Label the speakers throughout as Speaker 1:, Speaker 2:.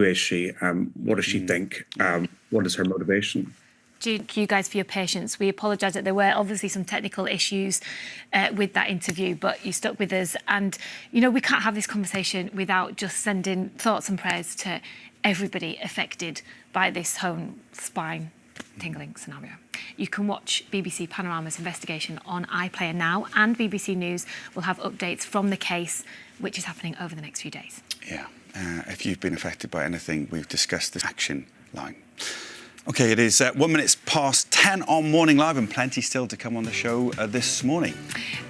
Speaker 1: Who is she? What does she think? What is her motivation?
Speaker 2: Thank you guys for your patience. We apologise that there were obviously some technical issues with that interview, but you stuck with us. And, you know, we can't have this conversation without just sending thoughts and prayers to everybody affected by this home spine tingling scenario. You can watch BBC Panorama's investigation on iPlayer now, and BBC News will have updates from the case, which is happening over the next few days.
Speaker 3: Yeah. If you've been affected by anything, we've discussed this action line. OK, it is 1 minute past 10 on Morning Live, and plenty still to come on the show this morning.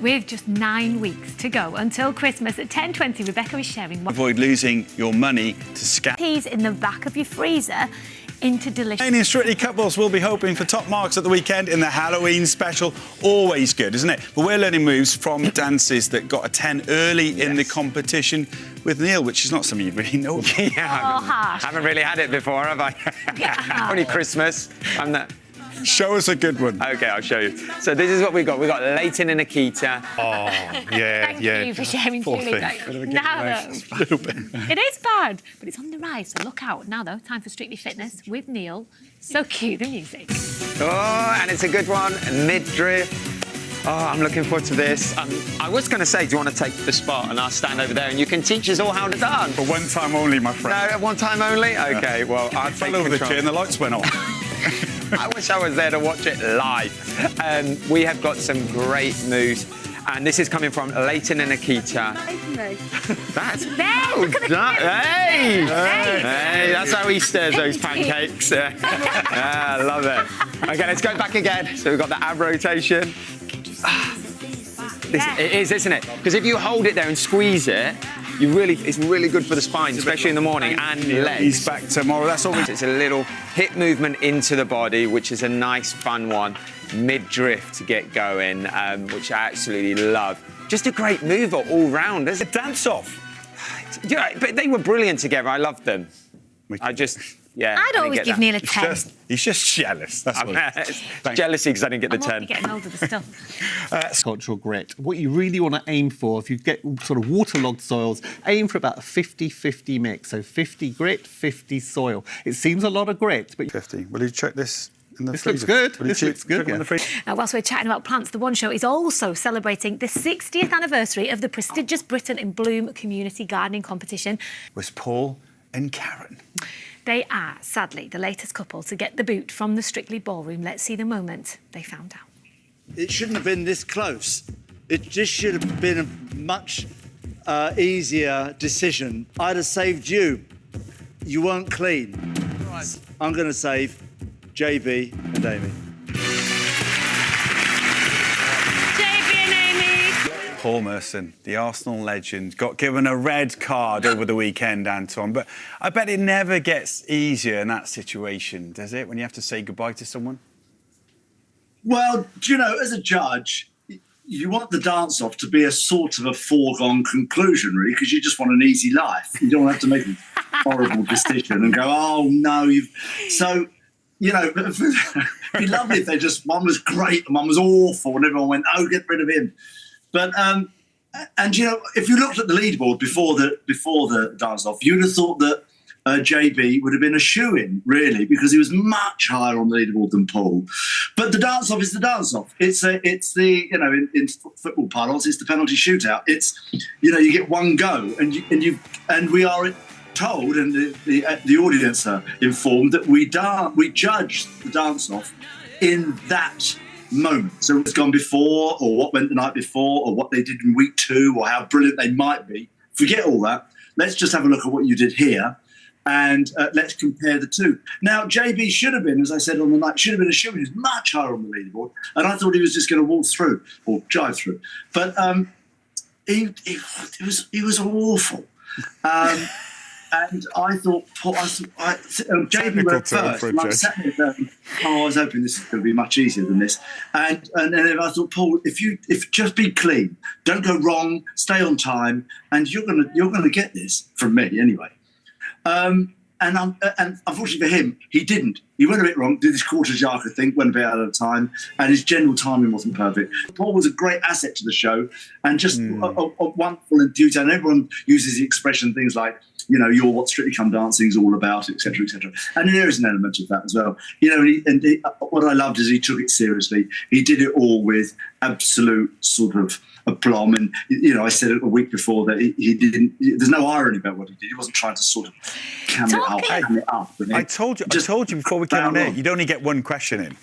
Speaker 2: With just 9 weeks to go until Christmas at 10:20, Rebecca is sharing...
Speaker 3: Avoid losing your money to scam.
Speaker 2: Peas in the back of your freezer into delicious...
Speaker 3: Any Strictly couples will be hoping for top marks at the weekend in the Halloween special. Always good, isn't it? But we're learning moves from dances that got a 10 early in the competition with Neil, which is not something you really know.
Speaker 4: I haven't really had it before, have I?
Speaker 2: Yeah.
Speaker 4: Only Christmas. I'm that.
Speaker 3: Show us a good one.
Speaker 4: OK, I'll show you. So this is what we've got. We've got Leighton and Nikita.
Speaker 3: Oh, yeah,
Speaker 2: Thank you for sharing, Julie. Now, though, it is bad, but it's on the rise, so look out. Now, though, time for Strictly Fitness with Neil. So cue the music.
Speaker 4: Oh, and it's a good one. Mid-drift. Oh, I'm looking forward to this. I was going to say, do you want to take the spot and I'll stand over there and you can teach us all how to dance?
Speaker 3: For one time only, my friend.
Speaker 4: No, one time only? OK, well, I'll
Speaker 3: fell over the chair and the lights went off.
Speaker 4: I wish I was there to watch it live. We have got some great moves. And this is coming from Leighton and Nikita. That's... Hey! That's how he stirs those pancakes. I love it. OK, let's go back again. So we've got the ab rotation. It is, isn't it? Because if you hold it there and squeeze it, it's really good for the spine, especially in the morning, and legs.
Speaker 3: He's back tomorrow. That's all.
Speaker 4: It's a little hip movement into the body, which is a nice, fun one. Mid-drift to get going, which I absolutely love. Just a great mover all round. There's a dance-off. Yeah, but they were brilliant together. I loved them.
Speaker 2: I'd always give Neil a 10.
Speaker 3: He's just jealous. That's what it is.
Speaker 4: Jealousy because I didn't get the 10.
Speaker 2: I'm getting hold of the stuff.
Speaker 5: Cultural grit. What you really want to aim for, if you get sort of waterlogged soils, aim for about a 50-50 mix. So 50 grit, 50 soil. It seems a lot of grit, but...
Speaker 3: 50. Will you check this?
Speaker 5: This looks good. This looks good.
Speaker 2: Now, whilst we're chatting about plants, The One Show is also celebrating the 60th anniversary of the prestigious Britain in Bloom Community Gardening Competition.
Speaker 3: Was Paul and Karen.
Speaker 2: They are, sadly, the latest couple to get the boot from the Strictly ballroom. Let's see the moment they found out.
Speaker 6: It shouldn't have been this close. It just should have been a much easier decision. I'd have saved you. You weren't clean. Right. I'm going to save JB and Amy.
Speaker 2: JB and Amy.
Speaker 3: Paul Merson, the Arsenal legend, got given a red card over the weekend, Anton. But I bet it never gets easier in that situation, does it, when you have to say goodbye to someone?
Speaker 6: Well, do you know, as a judge, you want the dance-off to be a sort of a foregone conclusion, really, because you just want an easy life. You don't have to make a horrible decision and go, oh, no, So, you know, it'd be lovely if they just, one was great and one was awful and everyone went, oh, get rid of him. But, and, you know, if you looked at the leaderboard before the dance-off, you'd have thought that JB would have been a shoo-in, really, because he was much higher on the leaderboard than Paul. But the dance-off is the dance-off. It's the, you know, in football parlance, it's the penalty shootout. It's, you know, you get one go, and we are told, and the audience are informed that we judge the dance-off in that moment. So what's gone before, or what went the night before, or what they did in week 2, or how brilliant they might be. Forget all that. Let's just have a look at what you did here, and let's compare the two. Now, JB should have been, as I said on the night, should have been a shoo-in. He was much higher on the leaderboard, and I thought he was just going to walk through or drive through. But he was awful. And I thought, JB went first, and I sat there going, I was hoping this is going to be much easier than this. And then I thought, Paul, if just be clean, don't go wrong, stay on time, and you're gonna get this from me anyway. and unfortunately for him, he didn't. He went a bit wrong, did this quarter jack, I think, went a bit out of time, and his general timing wasn't perfect. Paul was a great asset to the show, and just a wonderful enthusiast. And everyone uses the expression, things like, you know, you're what Strictly Come Dancing is all about, etc., etc. And there is an element of that as well. You know, what I loved is he took it seriously. He did it all with absolute sort of aplomb. And, you know, I said it a week before that he didn't, there's no irony about what he did. He wasn't trying to sort of cam it up.
Speaker 3: I told you before we came on air, you'd only get one question in.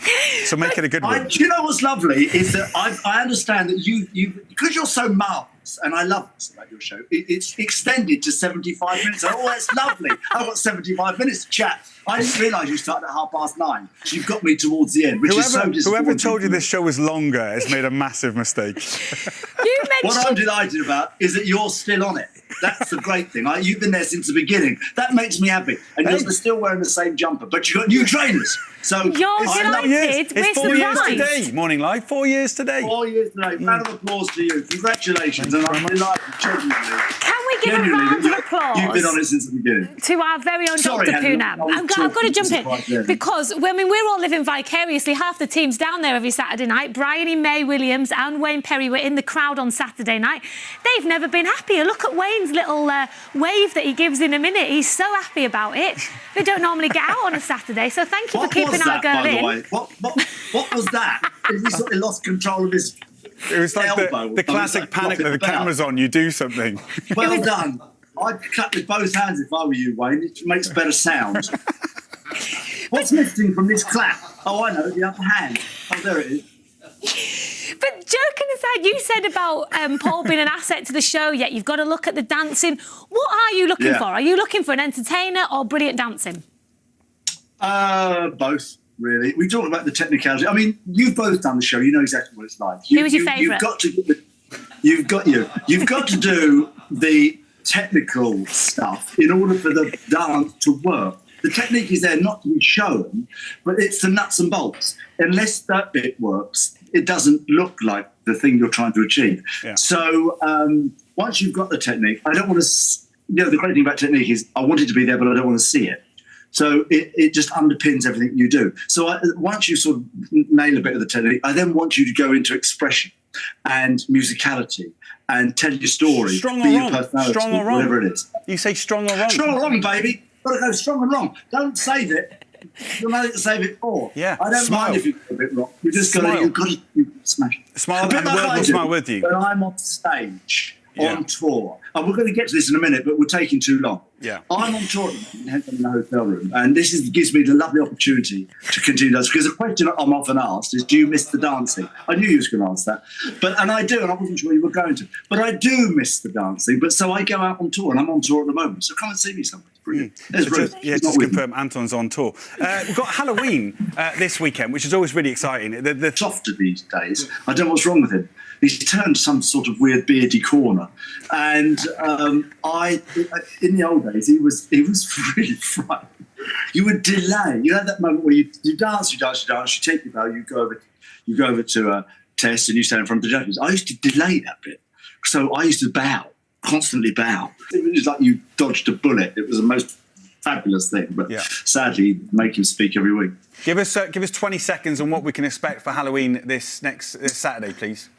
Speaker 3: So make it a good one.
Speaker 6: Do you know what's lovely is that I understand that you because you're so marvellous, and I love this about your show, it's extended to 75 minutes. Oh, that's lovely. I've got 75 minutes to chat. I didn't realise you started at 9:30. So you've got me towards the end, which is so disappointing.
Speaker 3: Whoever told you this show was longer has made a massive mistake.
Speaker 6: What I'm delighted about is that you're still on it. That's the great thing. You've been there since the beginning. That makes me happy. And you're still wearing the same jumper, but you've got new trainers. So
Speaker 2: you're delighted.
Speaker 3: It's 4 years today. Morning Live. 4 years today.
Speaker 6: 4 years today. Round of applause to you. Congratulations. And I'm delighted, genuinely.
Speaker 2: Can we give a round of applause?
Speaker 6: You've been on it since the beginning.
Speaker 2: To our very own Dr. Poonam. I've got to jump in because we're all living vicariously. Half the team's down there every Saturday night. Bryony May Williams and Wayne Perry were in the crowd on Saturday night. They've never been happier. Look at Wayne's little wave that he gives in a minute. He's so happy about it. They don't normally get out on a Saturday, so thank you for keeping our girl in.
Speaker 6: What was that? He sort of lost control of his
Speaker 3: It was like
Speaker 6: elbow.
Speaker 3: the classic panic that the camera's on, you do something.
Speaker 6: Well done. I'd clap with both hands if I were you, Wayne. It makes better sound. What's missing from this clap? Oh, I know, the upper hand. Oh, there it is.
Speaker 2: But joking aside, you said about Paul being an asset to the show, yet you've got to look at the dancing. What are you looking for? Are you looking for an entertainer or brilliant dancing?
Speaker 6: Both, really. We talk about the technicality. I mean, you've both done the show. You know exactly what it's like.
Speaker 2: Who was your favourite?
Speaker 6: You've got to do the technical stuff in order for the dance to work. The technique is there not to be shown, but it's the nuts and bolts. Unless that bit works, it doesn't look like the thing you're trying to achieve. Yeah. So once you've got the technique, I don't want to... You know, the great thing about technique is I want it to be there, but I don't want to see it. So it just underpins everything you do. So once you sort of nail a bit of the technique, I then want you to go into expression and musicality and tell your story.
Speaker 3: Strong or wrong? Strong or wrong?
Speaker 6: Whatever it is.
Speaker 3: You say strong or wrong?
Speaker 6: Strong or wrong, baby. Got to go strong and wrong. Don't save it. You've got nothing to save it for.
Speaker 3: Yeah.
Speaker 6: I don't mind if you go a bit wrong. You just got to smash it.
Speaker 3: Smile and the world will smile with you.
Speaker 6: When I'm on stage, on tour, and we're going to get to this in a minute, but we're taking too long. Yeah. I'm on tour in the hotel room, and this gives me the lovely opportunity to continue this, because the question I'm often asked is, do you miss the dancing? I knew you was going to ask that, and I do, and I wasn't sure you were going to, but I do miss the dancing. But so I go out on tour, and I'm on tour at the moment, so come and see me somewhere. Brilliant.
Speaker 3: Just to confirm, Anton's on tour. We've got Halloween this weekend, which is always really exciting. The
Speaker 6: softer these days. I don't know what's wrong with him. He's turned some sort of weird beardy corner, and in the old days he was really frightening. You would delay. You know that moment where you dance, you take your bow, you go over to a test, and you stand in front of the judges. I used to delay that bit, so I used to constantly bow. It was like you dodged a bullet. It was the most fabulous thing, but sadly, make him speak every week.
Speaker 3: Give us 20 seconds on what we can expect for Halloween this Saturday, please.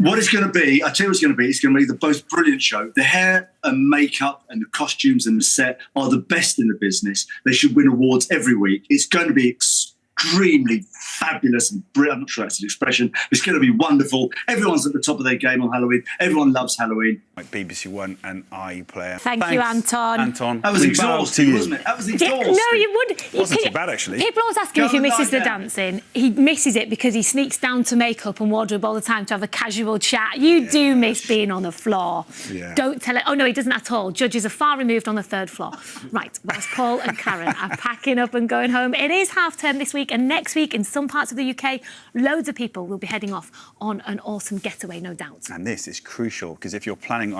Speaker 6: What it's going to be, I tell you what it's going to be. It's going to be the most brilliant show. The hair and makeup and the costumes and the set are the best in the business. They should win awards every week. It's going to be extremely fabulous and brilliant. I'm not sure that's an expression. It's going to be wonderful. Everyone's at the top of their game on Halloween. Everyone loves Halloween.
Speaker 3: Like BBC One and iPlayer.
Speaker 2: Thanks you, Anton.
Speaker 3: Anton.
Speaker 6: That was exhausting, wasn't it? That was exhausting.
Speaker 2: No, you would.
Speaker 3: It wasn't too bad, actually.
Speaker 2: People always ask him if he misses the dancing. He misses it because he sneaks down to makeup and wardrobe all the time to have a casual chat. You do miss being on the floor. Yeah. Don't tell it. Oh, no, he doesn't at all. Judges are far removed on the 3rd floor. Right, whilst Paul and Karen are packing up and going home. It is half-term this week, and next week in some parts of the UK, loads of people will be heading off on an autumn getaway, no doubt.
Speaker 3: And this is crucial, because if you're planning